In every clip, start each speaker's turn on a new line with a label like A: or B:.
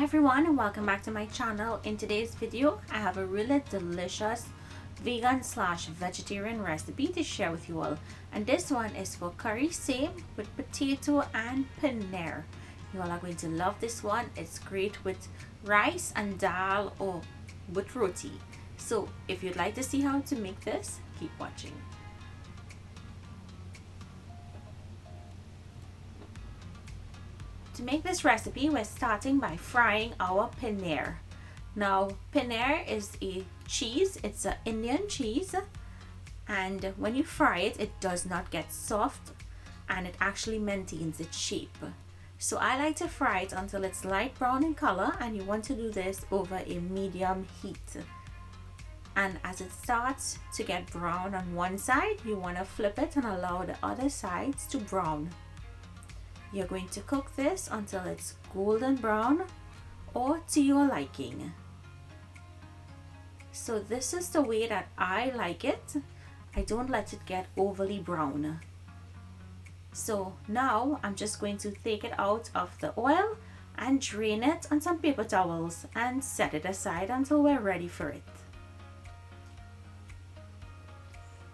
A: Hi everyone, and welcome back to my channel. In today's video I have a really delicious vegan slash vegetarian recipe to share with you all, and this one is for curry seim with potato and paneer. You all are going to love this one. It's great with rice and dal or with roti. So if you'd like to see how to make this, keep watching. To make this recipe, we're starting by frying our paneer. Now, paneer is a cheese. It's an Indian cheese, and when you fry it, it does not get soft and it actually maintains its shape. So I like to fry it until it's light brown in color, and you want to do this over a medium heat. And as it starts to get brown on one side, you want to flip it and allow the other sides to brown. You're going to cook this until it's golden brown or to your liking. So this is the way that I like it. I don't let it get overly brown. So now I'm just going to take it out of the oil and drain it on some paper towels and set it aside until we're ready for it.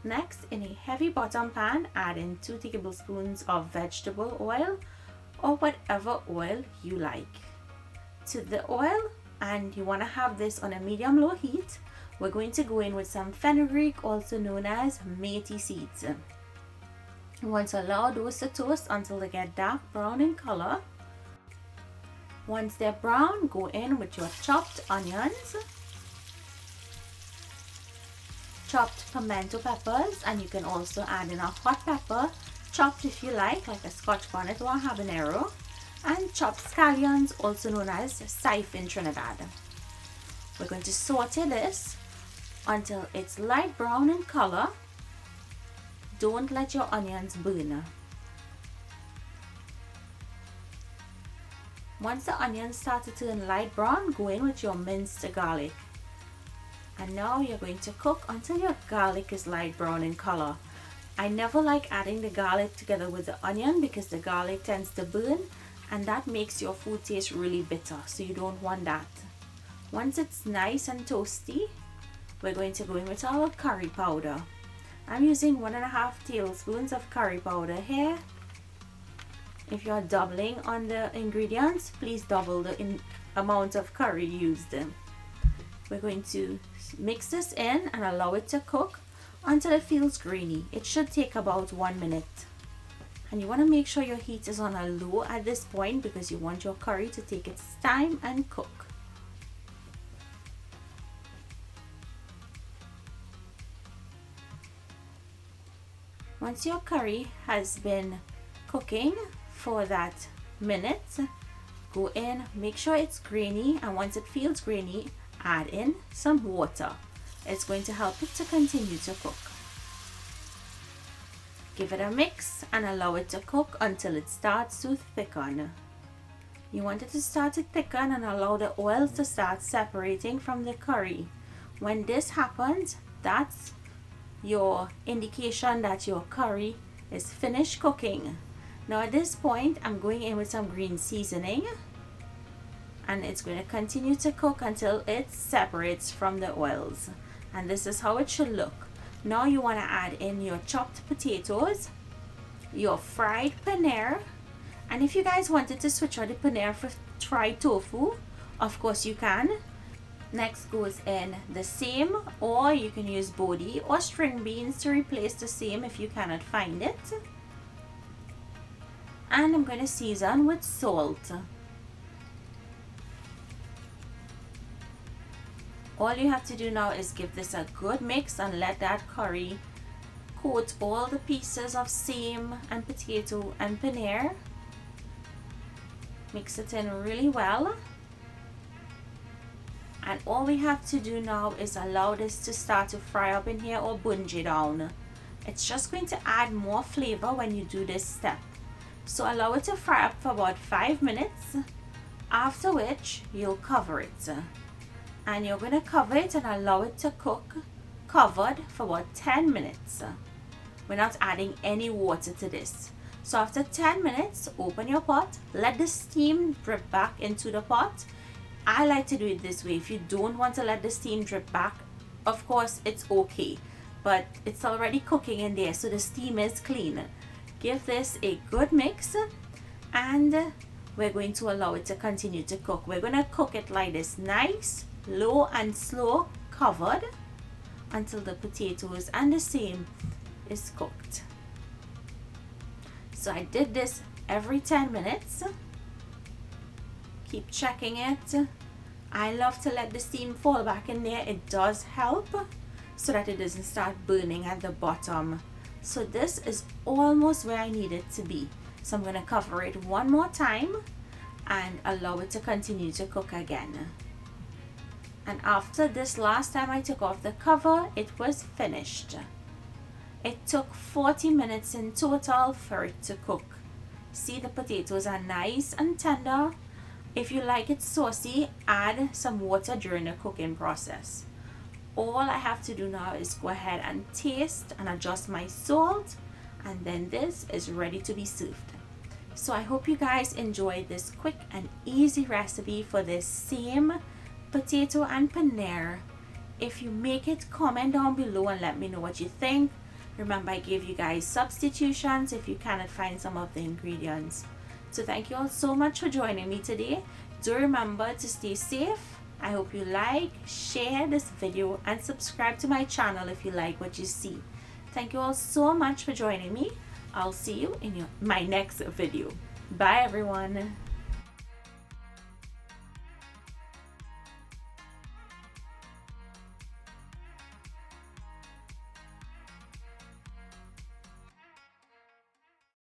A: Next, in a heavy bottom pan, add in 2 tablespoons of vegetable oil or whatever oil you like to the oil, and you want to have this on a medium-low heat. We're going to go in with some fenugreek, also known as methi seeds. You want to allow those to toast until they get dark brown in color. Once they're brown, go in with your chopped onions, chopped pimento peppers, and you can also add in a hot pepper, chopped if you like a Scotch bonnet or a habanero, and chopped scallions, also known as Seim in Trinidad. We're going to saute this until it's light brown in color. Don't let your onions burn. Once the onions start to turn light brown, go in with your minced garlic. And now you're going to cook until your garlic is light brown in color. I never like adding the garlic together with the onion because the garlic tends to burn and that makes your food taste really bitter, so you don't want that. Once it's nice and toasty, we're going to go in with our curry powder. I'm using 1.5 tablespoons of curry powder here. If you're doubling on the ingredients, please double the amount of curry used. We're going to mix this in and allow it to cook until it feels grainy. It should take about 1 minute. And you want to make sure your heat is on a low at this point because you want your curry to take its time and cook. Once your curry has been cooking for that minute, go in, make sure it's grainy, and once it feels grainy, add in some water. It's going to help it to continue to cook. Give it a mix and allow it to cook until it starts to thicken. You want it to start to thicken and allow the oils to start separating from the curry. When this happens, that's your indication that your curry is finished cooking. Now at this point, I'm going in with some green seasoning, and it's going to continue to cook until it separates from the oils. And this is how it should look. Now you want to add in your chopped potatoes, your fried paneer, and if you guys wanted to switch out the paneer for fried tofu, of course you can. Next goes in the seim, or you can use bodi or string beans to replace the seim if you cannot find it. And I'm going to season with salt. All you have to do now is give this a good mix and let that curry coat all the pieces of seim and potato and paneer. Mix it in really well. And all we have to do now is allow this to start to fry up in here or bunge down. It's just going to add more flavor when you do this step. So allow it to fry up for about 5 minutes, after which you'll cover it. And you're going to cover it and allow it to cook covered for about 10 minutes. We're not adding any water to this. So after 10 minutes, open your pot, let the steam drip back into the pot. I like to do it this way. If you don't want to let the steam drip back, of course it's okay, but it's already cooking in there, so the steam is clean. Give this a good mix, and we're going to allow it to continue to cook. We're going to cook it like this, nice, low and slow, covered, until the potatoes and the same is cooked. So I did this every 10 minutes. Keep checking it. I love to let the steam fall back in there. It does help so that it doesn't start burning at the bottom. So this is almost where I need it to be. So I'm going to cover it one more time and allow it to continue to cook again. And after this last time I took off the cover, it was finished. It took 40 minutes in total for it to cook. See, the potatoes are nice and tender. If you like it saucy, add some water during the cooking process. All I have to do now is go ahead and taste and adjust my salt, and then this is ready to be served. So I hope you guys enjoyed this quick and easy recipe for this same potato and paneer. If you make it, comment down below and let me know what you think. Remember, I gave you guys substitutions if you cannot find some of the ingredients. So thank you all so much for joining me today. Do remember to stay safe. I hope you like, share this video, and subscribe to my channel if you like what you see. Thank you all so much for joining me. I'll see you in my next video. Bye everyone.